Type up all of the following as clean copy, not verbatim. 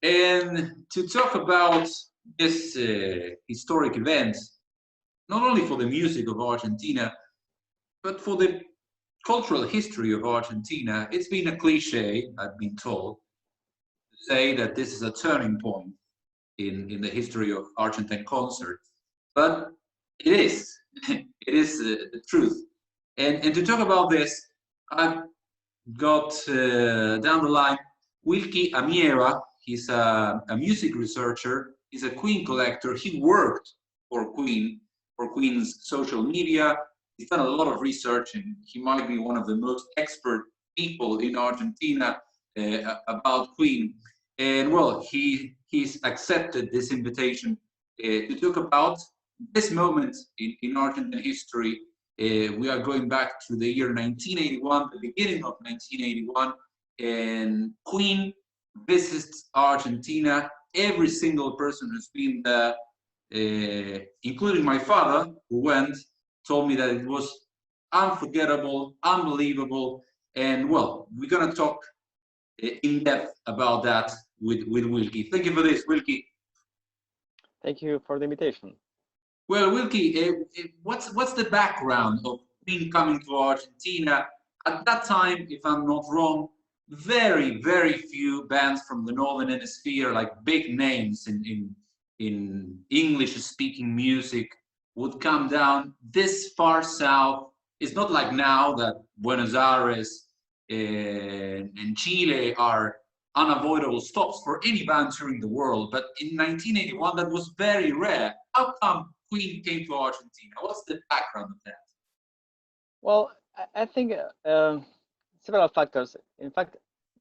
And to talk about this historic event, not only for the music of Argentina, but for the cultural history of Argentina, it's been a cliche, I've been told, to say that this is a turning point in the history of Argentine concerts. But it is. It is the truth. And to talk about this, I've got down the line Wilkie Amieva. He's a music researcher. He's a Queen collector. He worked for Queen, for Queen's social media. He's done a lot of research, and he might be one of the most expert people in Argentina about Queen. And well, he's accepted this invitation to talk about this moment in Argentine history. We are going back to the year 1981, the beginning of 1981, and Queen visits Argentina. Every single person who's been there, including my father, who went, told me that it was unforgettable, unbelievable, and well, we're gonna talk in depth about that with Wilkie. Thank you for this, Wilkie. Thank you for the invitation. Well, Wilkie, what's the background of Queen coming to Argentina? At that time, if I'm not wrong, very few bands from the Northern Hemisphere, like big names in English-speaking music, would come down this far south. It's not like now that Buenos Aires and Chile are unavoidable stops for any band touring the world. But in 1981, that was very rare. How come Queen came to Argentina? What's the background of that? Well, I think several factors. In fact,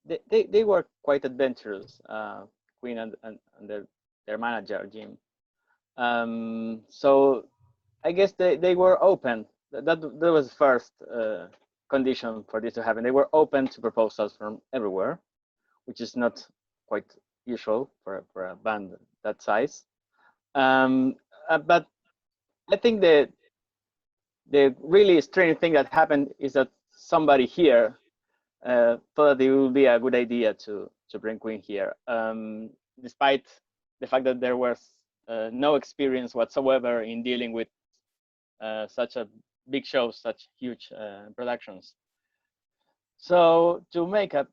they were quite adventurous, Queen and their manager, Jim. So I guess they were open. That was the first condition for this to happen. They were open to proposals from everywhere, which is not quite usual for a band that size. But I think the really strange thing that happened is that somebody here thought that it would be a good idea to bring Queen here, despite the fact that there was no experience whatsoever in dealing with such a big show, such huge productions. So to make a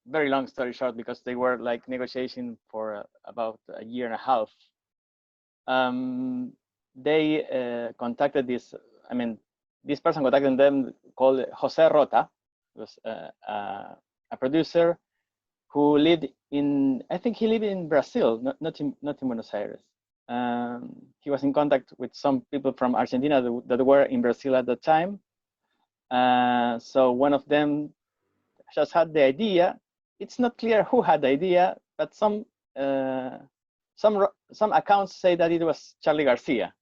very long story short, because they were like negotiating for about a year and a half, they contacted this. I mean, this person contacted them called Jose Rota, was a producer who lived in, I think he lived in Brazil, not in Buenos Aires. He was in contact with some people from Argentina that were in Brazil at the time. So one of them just had the idea. It's not clear who had the idea, but some accounts say that it was Charlie Garcia.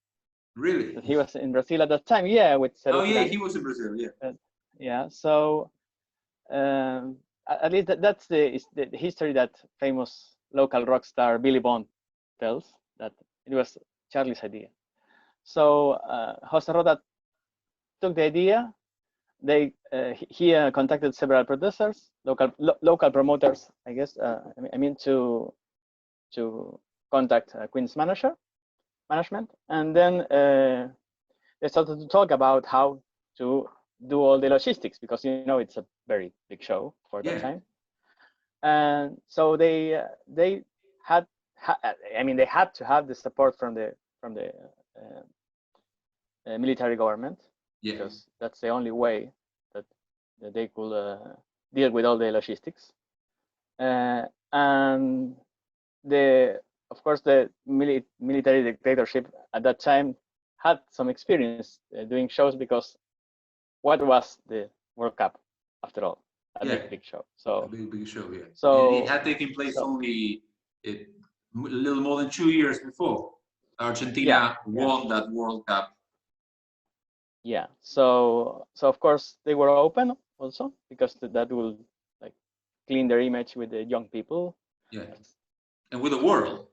Really? He was in Brazil at that time, yeah. With oh yeah, he was in Brazil, yeah. Yeah. So at least that's the history that famous local rock star Billy Bond tells, that it was Charlie's idea. So Jose Rota took the idea. He contacted several producers, local promoters, I guess. I mean to contact Queen's management, and then they started to talk about how to do all the logistics, because it's a very big show for that time. And so they had to have the support from the military government, because that's the only way that they could deal with all the logistics. And of course, the military dictatorship at that time had some experience doing shows, because what was the World Cup after all? A big show. So a big show, yeah. So it had taken place only a little more than 2 years before Argentina won that World Cup. Yeah. So of course they were open also, because that will like clean their image with the young people. Yeah. And with the world.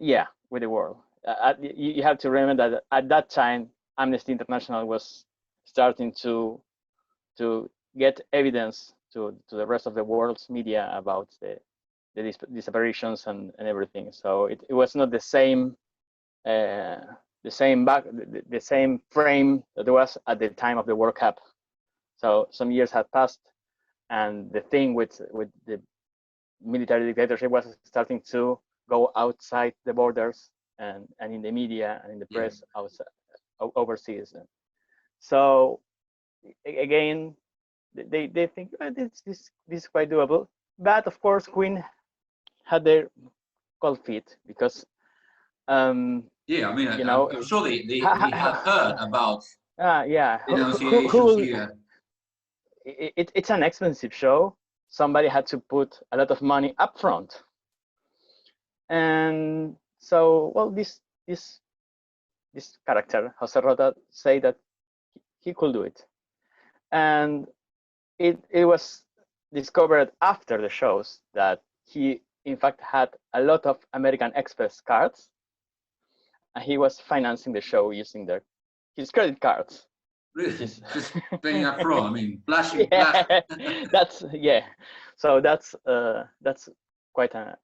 Yeah, with the world. You have to remember that at that time, Amnesty International was starting to get evidence to the rest of the world's media about these apparitions and everything. So it was not the same the same frame that was at the time of the World Cup. So some years had passed, and the thing with the military dictatorship was starting to go outside the borders and in the media and in the press outside, overseas. So again, they think this is quite doable. But of course, Queen had their cold feet because yeah, I mean, I'm sure they have heard about yeah, denunciations here. It's an expensive show. Somebody had to put a lot of money up front, and so well, this character Jose Rota say that he could do it, and it was discovered after the shows that he in fact had a lot of American Express cards, and he was financing the show using his credit cards. Really? Just paying up front. I mean, flashing. That's So that's quite a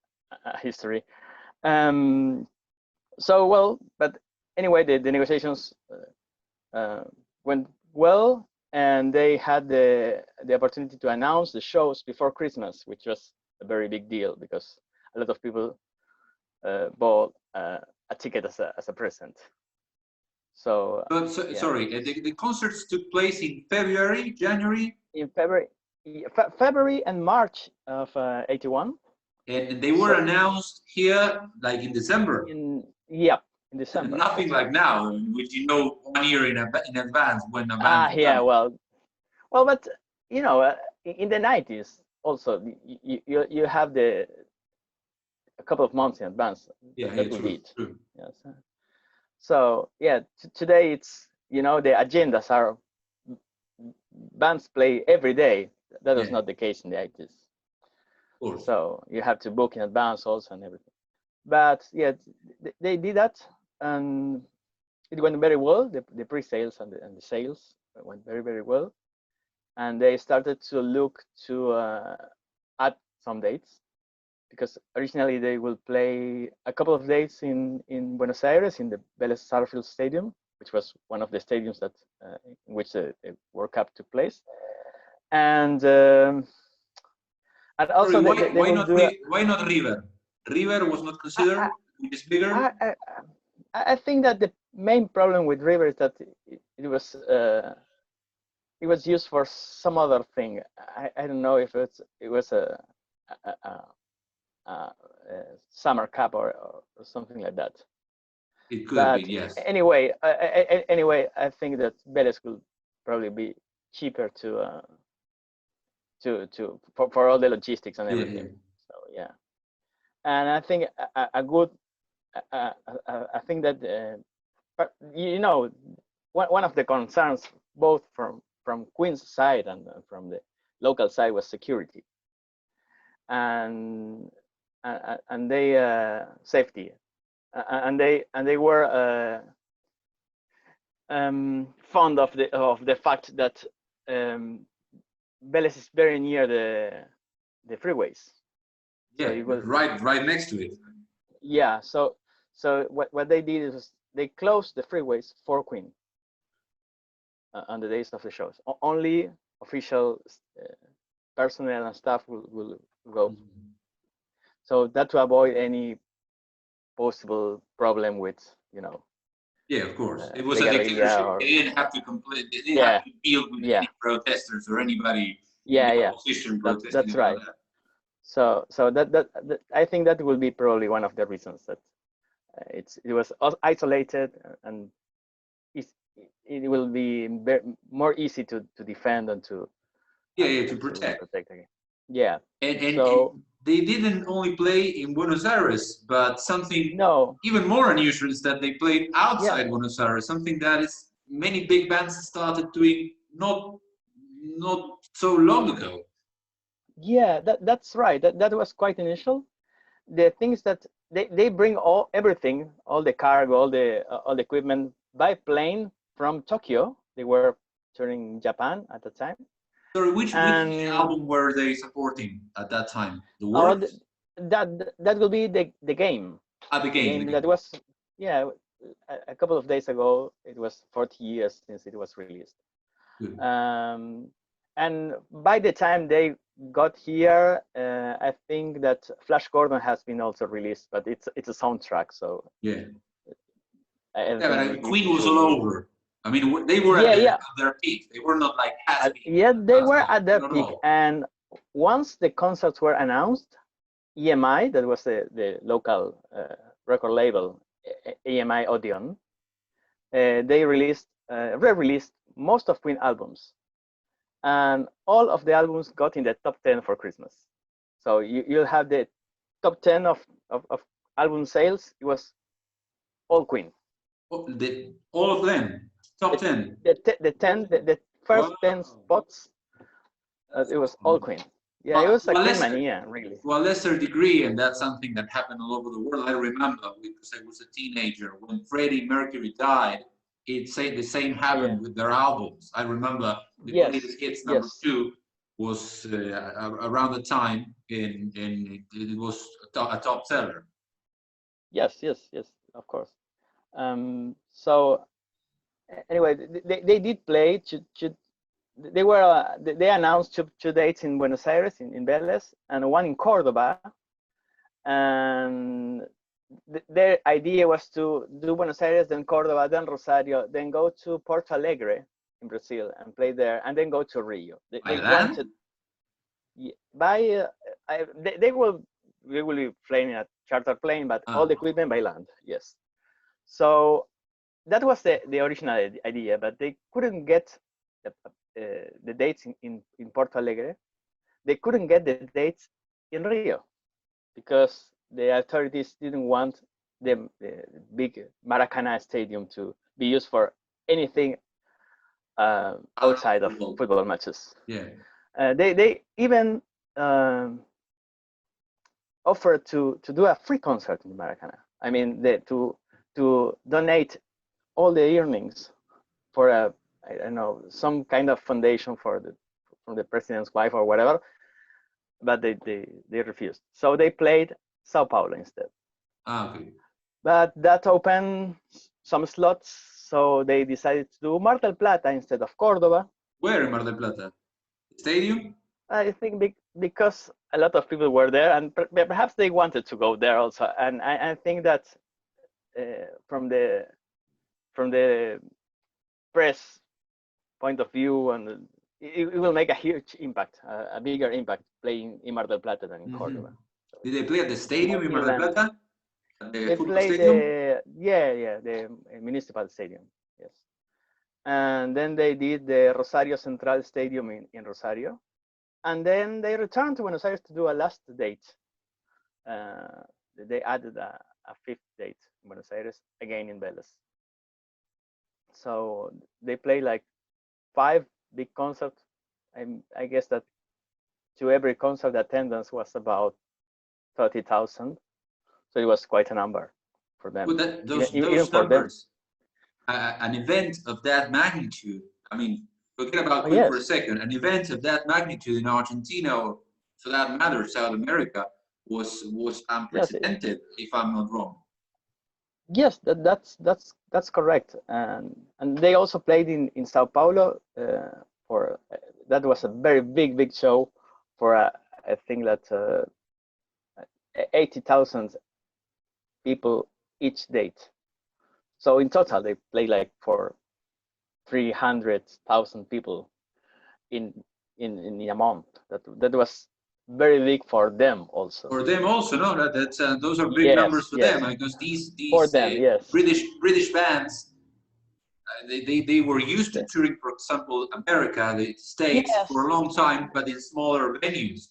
history. So well, but anyway, the negotiations went well, and they had the opportunity to announce the shows before Christmas, which was a very big deal because a lot of people bought a ticket as a present. So, yeah. Sorry, the concerts took place in February, January? In February and March of '81. And they were announced here like in December? In December. Nothing like now, which 1 year in advance when a band well, but in the '90s also you have a couple of months in advance. True. Yes. So yeah, today it's the agendas are bands play every day. That was not the case in the '80s. So you have to book in advance also and everything. But yeah, they did that, and it went very well. The pre-sales and the sales went very, very well, and they started to look to add some dates, because originally they will play a couple of dates in Buenos Aires in the Vélez Sarsfield Stadium, which was one of the stadiums that in which the World Cup took place, and also why not River? River was not considered, which is bigger. I think that the main problem with River is that it was used for some other thing. I don't know if it was a summer cup or something like that. It could have been, yes. Anyway, I think that Vélez will probably be cheaper for all the logistics and everything. Yeah. So yeah, and I think a good. I think that one of the concerns both from Queen's side and from the local side was security, and they safety, and they were fond of the fact that Vélez is very near the freeways. Yeah, so was right next to it. Yeah, so what they did is they closed the freeways for Queen on the days of the shows. Only official personnel and staff will go. Mm-hmm. So that to avoid any possible problem with Yeah, of course. It was a dictatorship. They didn't have to complain. They didn't have to deal with any protesters or anybody in the opposition protesting. That's right. That. So that I think that will be probably one of the reasons that it was isolated, and it will be more easy to defend and to protect again. Yeah. And they didn't only play in Buenos Aires, but something even more unusual is that they played outside Buenos Aires, something that is many big bands started doing not so long ago. Yeah, that's right. That was quite initial. The thing is that they bring everything, all the cargo, all the equipment by plane from Tokyo. They were touring Japan at the time. Sorry, which album were they supporting at that time? The Works? that will be the game. At the game. That was, yeah, a couple of days ago. It was 40 years since it was released. And by the time they got here, I think that Flash Gordon has been also released, but it's a soundtrack, so yeah. I But Queen was all over. I mean, they were at their peak. They were not like yeah, they were at their peak. And once the concerts were announced, EMI, that was the local record label, EMI Odeon, they re-released most of Queen albums, and all of the albums got in the top 10 for Christmas. So you'll have the top 10 of album sales. It was all Queen. All of them, top 10. The first 10 spots, it was all Queen. Yeah, it was a Queen mania, really. To a lesser degree, and that's something that happened all over the world. I remember because I was a teenager when Freddie Mercury died. The same happened with their albums. I remember the Greatest Hits #2 was around the time, and it was a top seller. Yes, of course. So anyway, they did play. They announced two dates in Buenos Aires, in Vélez, and one in Cordoba. And their idea was to do Buenos Aires, then Cordoba, then Rosario, then go to Porto Alegre in Brazil and play there, and then go to Rio. They wanted they will be flying a charter plane, but all the equipment by land. Yes. So that was the original idea, but they couldn't get the dates in Porto Alegre. They couldn't get the dates in Rio because the authorities didn't want the big Maracanã stadium to be used for anything outside of football matches. Yeah. They even offered to do a free concert in Maracanã. I mean, to donate all the earnings for I don't know, some kind of foundation from the president's wife or whatever, but they refused. So they played Sao Paulo instead. Okay. But that opened some slots, so they decided to do Mar del Plata instead of Cordoba. Where in Mar del Plata? Stadium? I think because a lot of people were there, and perhaps they wanted to go there also. And I think that from the press point of view, and it will make a huge impact, a bigger impact playing in Mar del Plata than in Cordoba. So, did they play at the stadium in Mar del Plata? They played the municipal stadium, yes. And then they did the Rosario Central Stadium in Rosario. And then they returned to Buenos Aires to do a last date. They added a fifth date in Buenos Aires, again in Vélez. So they played like 5 big concerts. I guess that to every concert, the attendance was about 30,000. So it was quite a number for them. Well, those numbers, an event of that magnitude, I mean, forget about Queen for a second, an event of that magnitude in Argentina, or for that matter, South America, was unprecedented, if I'm not wrong. Yes, that's correct. And they also played in Sao Paulo for that was a very big show for I think that 80,000 people each date. So in total, they played like for 300,000 people in a month. That was very big for them also. For them also, no, that's those are big numbers for them, because these for them, British bands, they were used to touring, for example, America, the States, for a long time, but in smaller venues.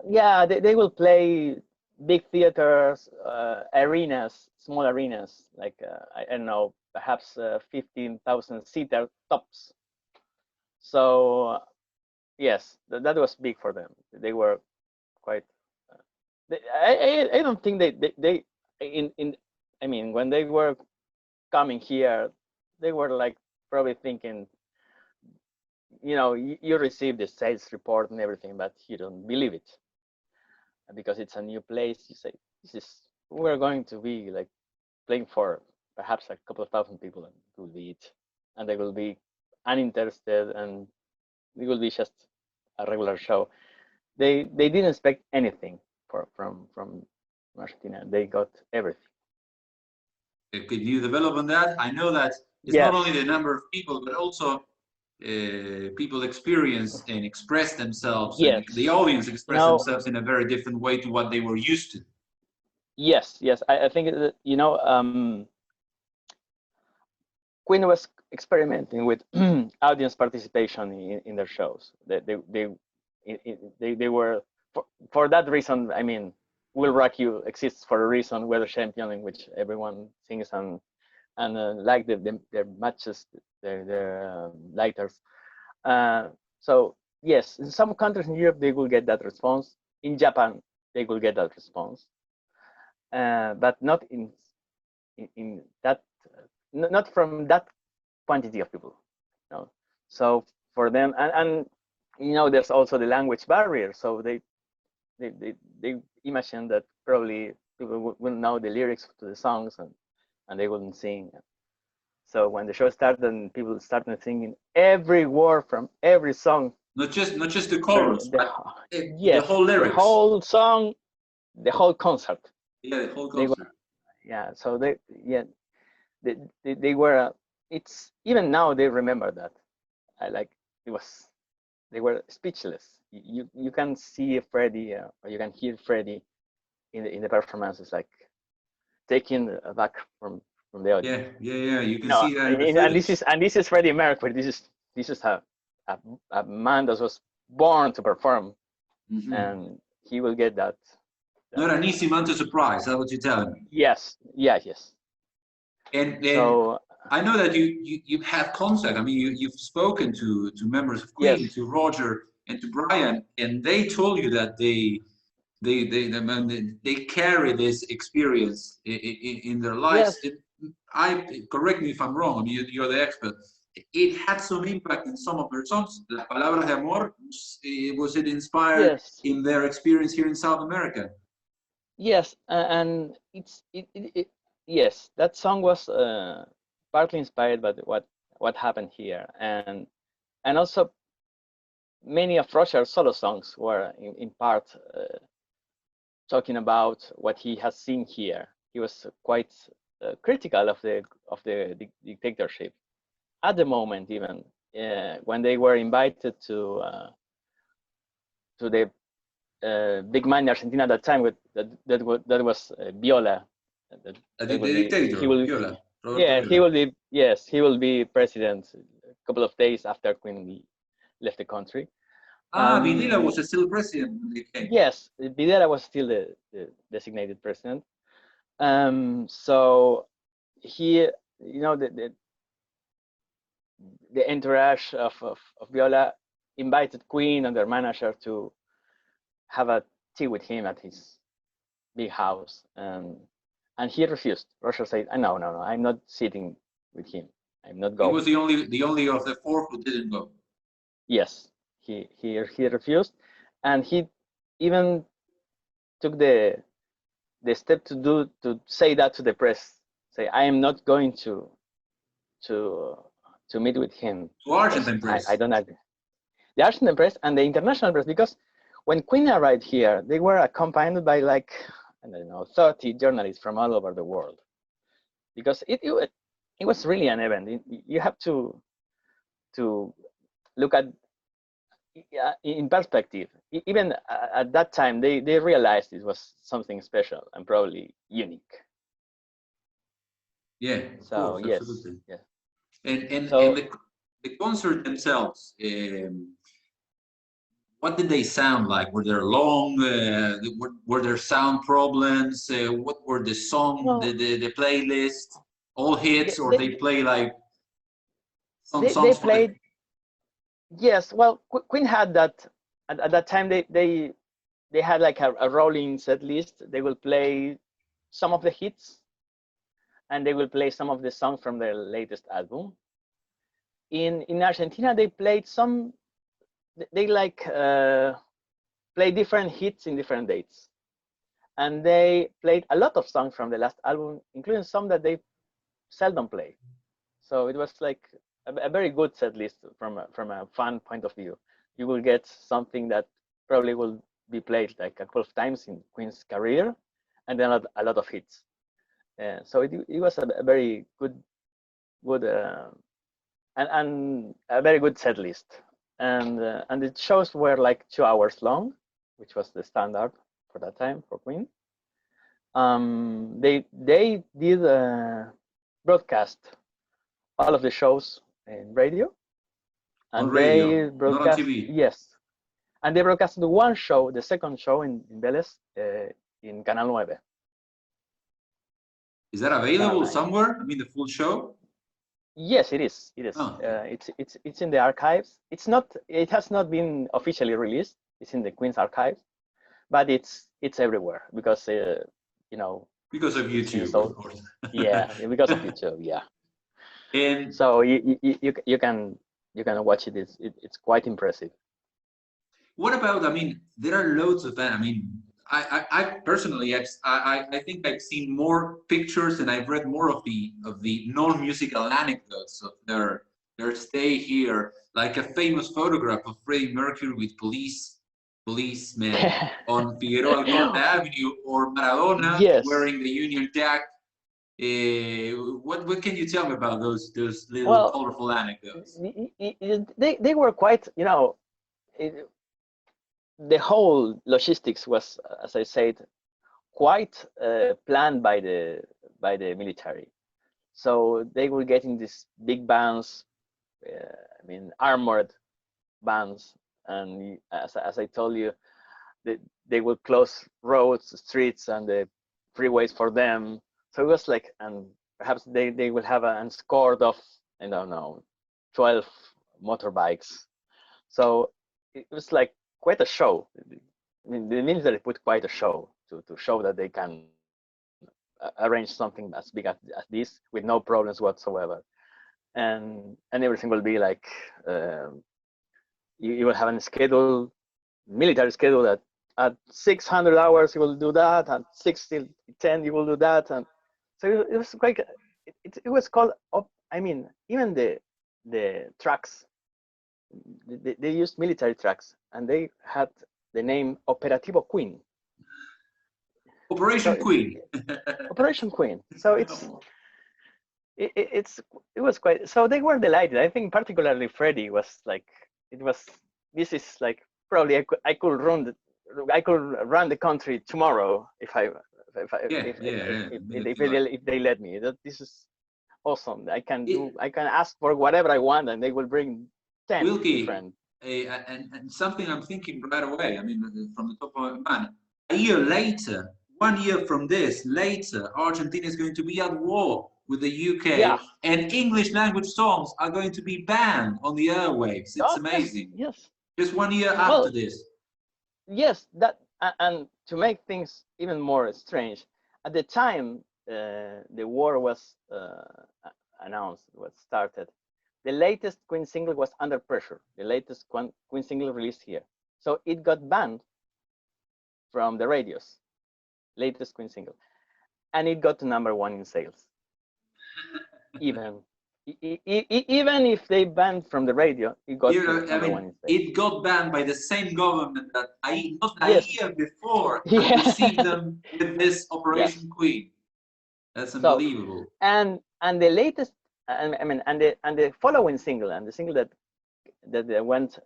Yeah, they will play big theaters, arenas, small arenas, like I don't know, perhaps 15,000 seater tops. So yes, that was big for them. They were quite. I don't think they I mean, when they were coming here, they were like probably thinking, you know, you receive the sales report and everything, but you don't believe it. because it's a new place. You say, we're going to be like playing for perhaps a couple of thousand people, and it will be it, and they will be uninterested, and it will be just a regular show. They didn't expect anything from Argentina. They got everything. Could you develop on that? I know that it's not only the number of people, but also people experience and express themselves, and the audience express themselves in a very different way to what they were used to. Yes, I think Queen was experimenting with audience participation in their shows. They were for that reason. I mean, Will Rock You exists for a reason. We're the champion, in which everyone sings and like their matches, their lighters. So yes, in some countries in Europe they will get that response. In Japan they will get that response, but not in that, not from that quantity of people. You know? So for them, and you know, there's also the language barrier. So they imagine that probably people will know the lyrics to the songs, and they wouldn't sing. So when the show started and people started singing every word from every song, not just the chorus, the whole lyrics, the whole song, the whole concert. Yeah, the whole concert. So they were. It's even now they remember that. They were speechless. You can see Freddie, or you can hear Freddie in the performances, like taking back from the audience. Yeah. You can see that. And this is Freddie Mercury. This is a man that was born to perform, and he will get that. Not an easy man to surprise. That's what you're telling me. Yes. And so I know that you have contact. I mean, you've spoken to members of Queen, to Roger and to Brian, and they told you that they carry this experience in their lives. Correct me if I'm wrong. I mean, you're the expert. It had some impact in some of their songs. Las Palabras de Amor, was it inspired in their experience here in South America? Yes, and yes, that song was partly inspired by what happened here, and also many of Roger's solo songs were in part talking about what he has seen here. He was quite critical of the dictatorship at the moment, even when they were invited to the big man in Argentina at that time. That was Viola. The dictator, Viola. He will be president a couple of days after Queen left the country. Videla was still president when they came. Yes, Videla was still the designated president. So he, the entourage of Viola invited Queen and their manager to have a tea with him at his big house, and he refused. Roger said, "No, I'm not sitting with him. I'm not going." He was the only of the four who didn't go. Yes, he refused, and he even took the step to say that to the press. Say, "I am not going to meet with him." To Argentine press. I don't agree. The Argentine press and the international press, because when Queen arrived here, they were accompanied by 30 journalists from all over the world, because it was really an event. You have to look at in perspective. Even at that time, they realized it was something special and probably unique. Yeah. So course, yes. Absolutely. Yeah. And so, the concert themselves. What did they sound like? Were there long? Were there sound problems? What were the song, the playlist? All hits, or they play like some songs? They played. Yes, well, Queen had that at that time. They had like a rolling set list. They will play some of the hits, and they will play some of the songs from their latest album. In Argentina, they played some. They play different hits in different dates. and they played a lot of songs from the last album, including some that they seldom play. So it was like a very good set list from a fan point of view. You will get something that probably will be played like a couple of times in Queen's career, and then a lot of hits. So it was a very good and a very good set list. And the shows were like 2 hours long, which was the standard for that time for Queen. They did broadcast all of the shows in radio, and On radio, they not on broadcast, TV. yes, and they broadcasted one show, the second show in Vélez, in Canal 9. Is that available 9. somewhere? I mean, the full show? Yes, it is. It is. Oh. It's in the archives. It's not. It has not been officially released. It's in the Queen's archives, but it's everywhere because you know. Because of YouTube, so, of course. Yeah, because of YouTube. Yeah. And so you can watch it. It's quite impressive. what about? I mean, there are loads of that. I mean, I personally, I think I've seen more pictures and I've read more of the non-musical anecdotes of their stay here, like a famous photograph of Freddie Mercury with policemen on Figueroa Alcorta Avenue, or Maradona Yes. wearing the Union Jack. What can you tell me about those little colorful anecdotes? They were quite, the whole logistics was, as I said, quite planned by the military. So they were getting these big vans, I mean, armored vans, and as I told you, they will close roads, streets, and the freeways for them. So it was like, and perhaps they will have an escort of, I don't know, 12 motorbikes. So it was like quite a show. I mean, the military put quite a show to show that they can arrange something as big as this with no problems whatsoever, and everything will be like you will have a schedule, military schedule, that at 600 hours you will do that, at 6 till 10 you will do that, and so it was quite. It was called. I mean, even the trucks. They used military trucks, and they had the name Operativo Queen. Operation Queen. Operation Queen. So it was quite. So they were delighted. I think particularly Freddie was like, this is like, probably I could run the country tomorrow if they let me. That this is awesome. I can ask for whatever I want, and they will bring 10 Wilkie, different. And something I'm thinking right away. I mean, from the top of my mind, a year later, 1 year from this, later, Argentina is going to be at war with the UK, and English language songs are going to be banned on the airwaves. It's amazing. Yes. Just 1 year after this. Yes, that, and to make things even more strange, at the time the war was announced, was started, the latest Queen single was Under Pressure, the latest Queen single released here. So it got banned from the radios, latest Queen single, and it got to #1 in sales. Even if they banned from the radio, it got to #1 in sales. It got banned by the same government that not a year before had received them with this Operation Queen. That's unbelievable. So, and the latest, I mean, and the following single, and the single that went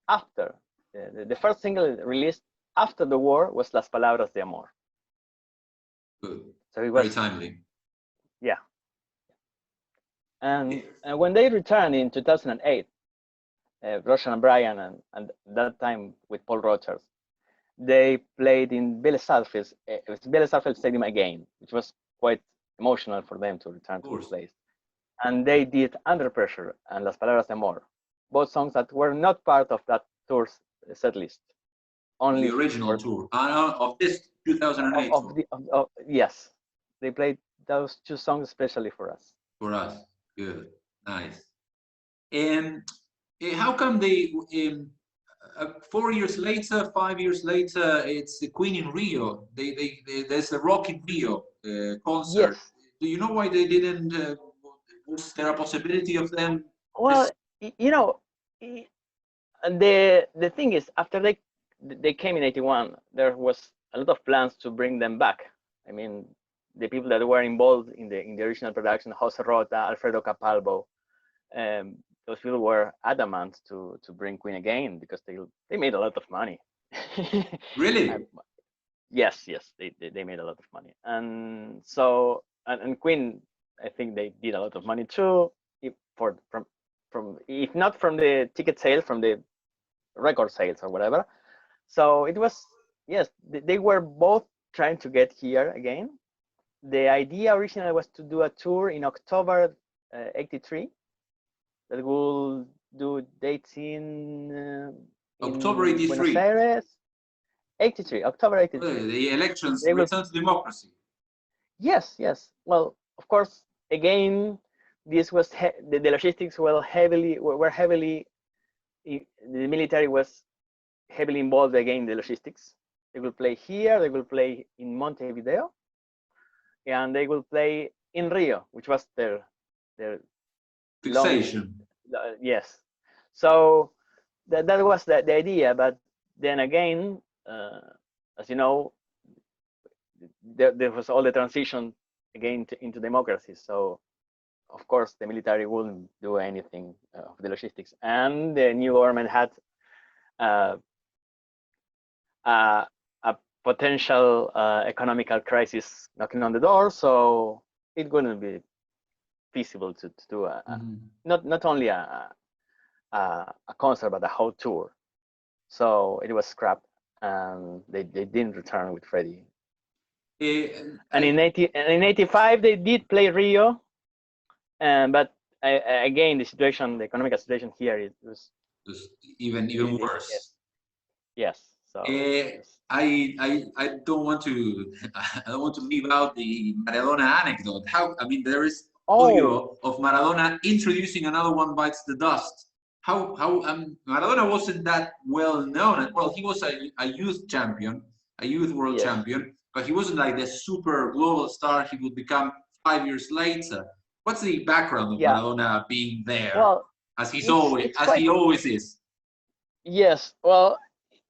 after the first single released after the war was Las Palabras de Amor. Good. So it was very timely. Yeah. And when they returned in 2008, Roshan and Brian, and that time with Paul Rogers, they played in Vélez Sarsfield Stadium again, which was quite emotional for them to return to the place. And they did Under Pressure and Las Palabras de Amor, both songs that were not part of that tour's set list. Only the original tour of this 2008 tour. Yes, they played those two songs especially for us. For us, good, nice. And how come they? 4 years later, 5 years later, it's the Queen in Rio. There's the Rock in Rio concert. Yes. Do you know why they didn't? Was there a possibility of them? Well, you know, the thing is, after they came in '81, there was a lot of plans to bring them back. I mean, the people that were involved in the original production, Jose Rota, Alfredo Capalbo, those people were adamant to bring Queen again because they made a lot of money. Really? Yes, they made a lot of money, and so and Queen, I think they did a lot of money too. If if not from the ticket sales, from the record sales or whatever. So it was, yes, they were both trying to get here again. The idea originally was to do a tour in October '83 that will do dates in October Buenos '83. Aires. '83, October '83. The elections, They will, return to democracy. yes. Well, of course, again, this was the logistics were heavily. The military was heavily involved again in the logistics. They will play here, they will play in Montevideo, and they will play in Rio, which was their Fixation. yes. So that was the idea, but then again, as you know, there was all the transition again into democracy. So of course the military wouldn't do anything of the logistics, and the new government had a potential economical crisis knocking on the door, so it wouldn't be feasible to do not only a concert but a whole tour. So it was scrapped, and they didn't return with Freddie. And in '85 they did play Rio, but again the economic situation here was even worse. Yes. So I don't want to leave out the Maradona anecdote. There is audio of Maradona introducing Another One Bites the Dust. How Maradona wasn't that well known. Well, he was a youth champion, a youth world champion, but he wasn't like the super global star he would become 5 years later. What's the background of Maradona being there? Well, as he always is. Yes. Well,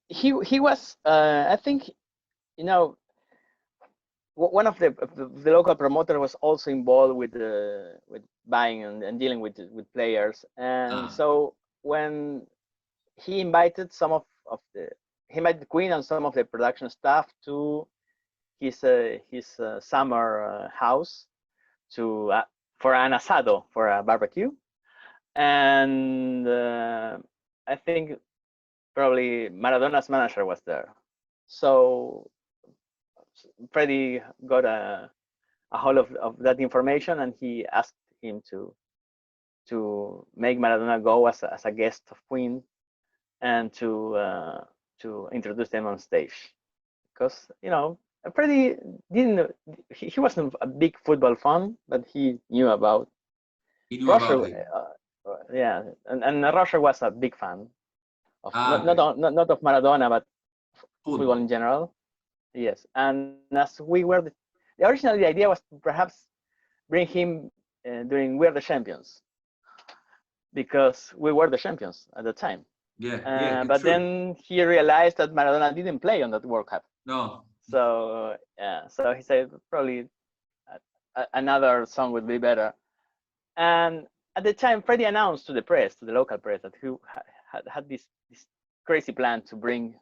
he was. I think, one of the local promoter was also involved with buying and dealing with players, and so when he invited he invited Queen and some of the production staff to his summer house for an asado, for a barbecue, and I think probably Maradona's manager was there. So Freddie got a hold of that information, and he asked him to make Maradona go as a guest of Queen, and to introduce them on stage, because Freddie he wasn't a big football fan, but he knew about. Roger, yeah, and Roger was a big fan of not of Maradona, but football in general. Yes, and as we were, originally the idea was to perhaps bring him during We Are the Champions, because we were the champions at the time. But true. then he realized that Maradona didn't play on that World Cup. No. So so he said probably another song would be better. And at the time, Freddie announced to the press, to the local press, that he had this crazy plan to bring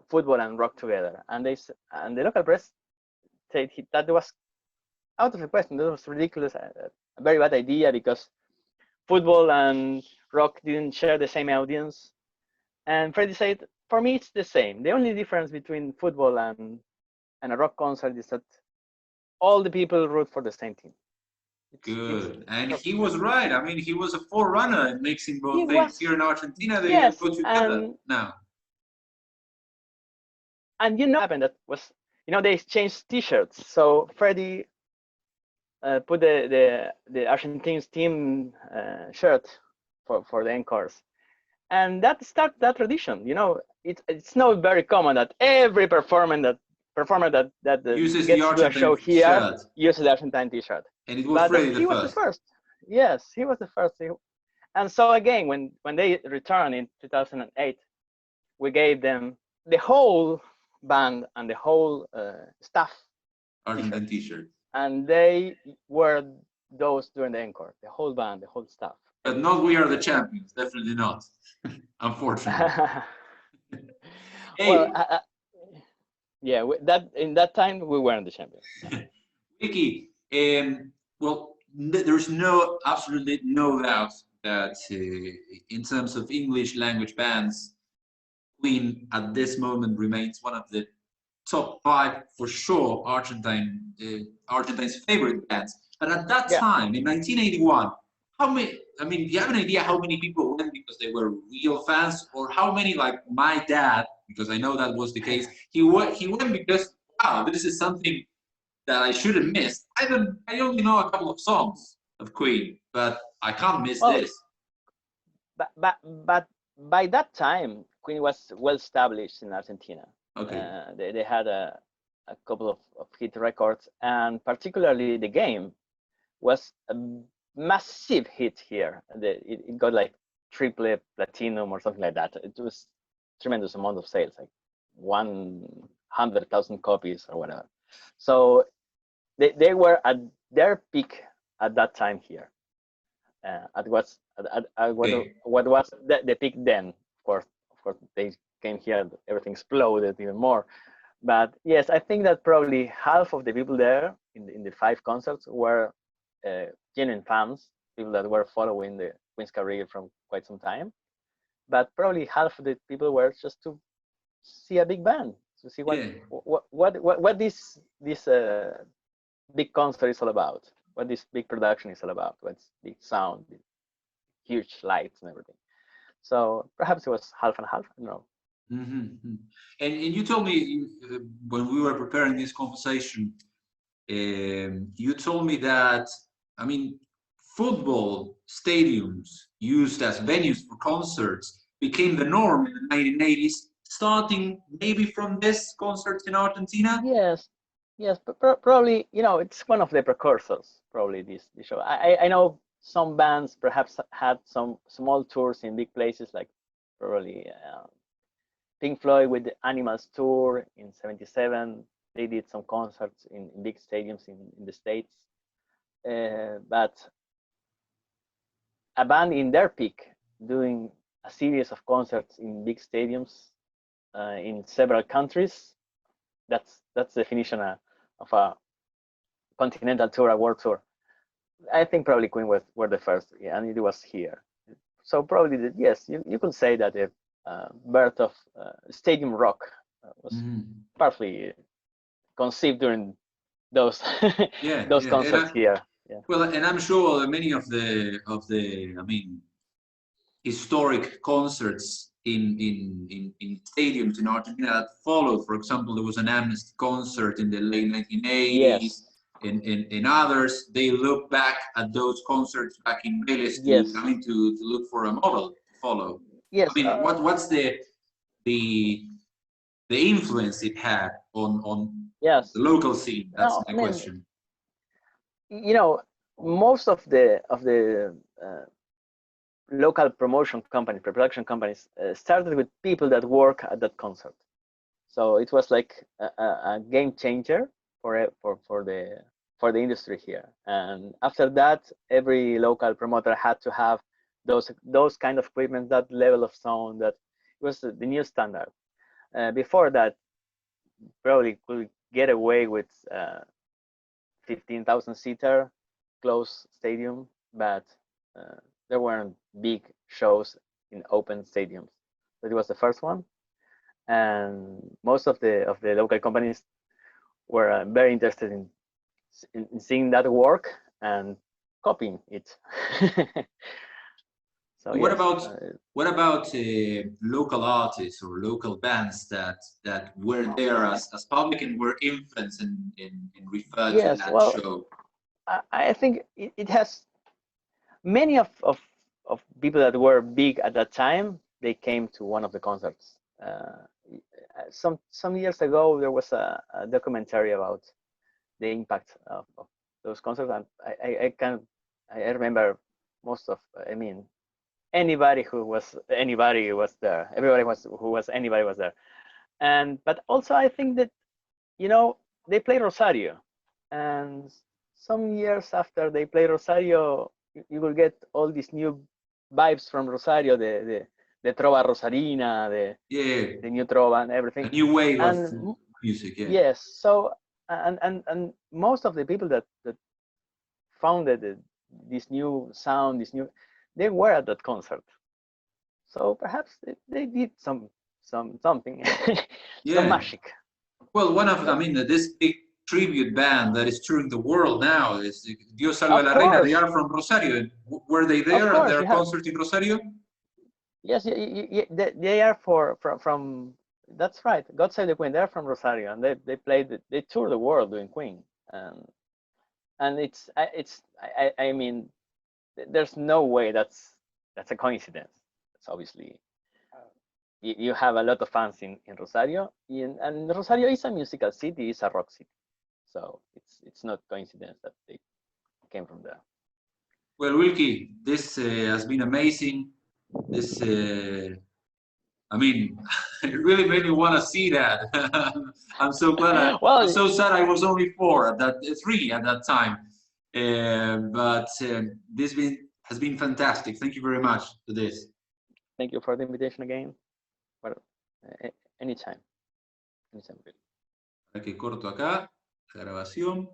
football and rock together, and the local press said that was out of the question. That was ridiculous, a very bad idea, because football and rock didn't share the same audience. And Freddie said, for me, it's the same. The only difference between football and a rock concert is that all the people root for the same team. Good. And he was right. He was a forerunner in mixing both things. Here in Argentina, they go together now. And what happened, that was, they exchanged T-shirts. So Freddie put the Argentine team shirt for the encores, and that started that tradition. You know, it's not very common that every performer that Uses the gets to do a show Argentine here shirt. uses the Argentine T-shirt. And it was But Freddy the he was the first. first. Yes, he was the first. And so again, when they returned in 2008, we gave them the whole band and the whole staff Argentine T-shirt. and they were those during the encore, the whole band, the whole staff. But not We Are the Champions, definitely not. Unfortunately. Hey. Well, yeah, that in that time we weren't the champions. Vicky, well, there's absolutely no doubt that in terms of English language bands, Queen at this moment remains one of the top 5 for sure Argentine's favorite bands. But at that time, in 1981, how many? I mean, do you have an idea how many people went because they were real fans, or how many, like my dad, because I know that was the case, he went because wow, this is something that I should have missed. I only know a couple of songs of Queen, but I can't miss this. But by that time, Queen was well established in Argentina. Okay. They had a couple of hit records, and particularly the game was a massive hit here. It got like triple platinum or something like that. It was tremendous amount of sales, like 100,000 copies or whatever. So they were at their peak at that time here. At what was the peak then? Of course, they came here, everything exploded even more. But yes, I think that probably half of the people there in the 5 concerts were genuine fans, people that were following the Queen's career from quite some time. But probably half of the people were just to see a big band, to see what this big concert is all about, what this big production is all about, what's big sound, huge lights and everything. So perhaps it was half and half. I don't know. Mm-hmm. And you told me when we were preparing this conversation, you told me that, I mean, football stadiums used as venues for concerts became the norm in the 1980s, starting maybe from this concert in Argentina. Yes, but probably, you know, it's one of the precursors. Probably this show. I know some bands perhaps had some small tours in big places, like probably Pink Floyd with the Animals tour in '77. They did some concerts in big stadiums in the States. But a band in their peak doing a series of concerts in big stadiums in several countries, that's the definition of a continental tour, a world tour. I think probably Queen were the first, and it was here. So probably, yes, you could say that the birth of stadium rock was partly conceived during those concerts here. Yeah. Well, and I'm sure many of the I mean, historic concerts in stadiums in Argentina that followed. For example, there was an Amnesty concert in the late 1980s. Yes. In others, they look back at those concerts back in Vélez to look for a model to follow. Yes. I mean, what's the influence it had on the local scene? That's my question. You know, most of the local promotion companies, pre-production companies, started with people that work at that concert. So it was like a game changer for the industry here. And after that, every local promoter had to have those kind of equipment, that level of sound, that was the new standard. Before that, probably could get away with 15,000 seater closed stadium, but there weren't big shows in open stadiums. So it was the first one, and most of the local companies were very interested in seeing that work and copying it. So what about local artists or local bands that were there as public and were influenced and referred to that show? I think it has many of people that were big at that time they came to one of the concerts. Some years ago, there was a documentary about the impact of those concerts, and I remember most of, I mean, anybody was there. Everybody was there. And but also I think that, you know, they play Rosario, and some years after they play Rosario, you will get all these new vibes from Rosario, the trova rosarina, the new trova and everything. A new wave and of music, yeah. Yes, so and most of the people that founded this new sound, they were at that concert. So perhaps they did something, Yeah. some magic. Well, I mean, this big tribute band that is touring the world now is Dios Salve Of la Reina. They course. are from Rosario. Were they there at course, their you have- concert in Rosario? Yes, they are from. That's right. God Save the Queen. They're from Rosario, and they tour the world doing Queen, and I mean, there's no way that's a coincidence. It's obviously you have a lot of fans in Rosario, and Rosario is a musical city, it's a rock city, so it's not coincidence that they came from there. Well, Wilkie, this has been amazing. This, I mean, it really made me want to see that. I'm so glad. I'm so sad I was only 3 at that time. But this has been fantastic. Thank you very much for this. Thank you for the invitation again. But anytime. Para que corto acá la grabación.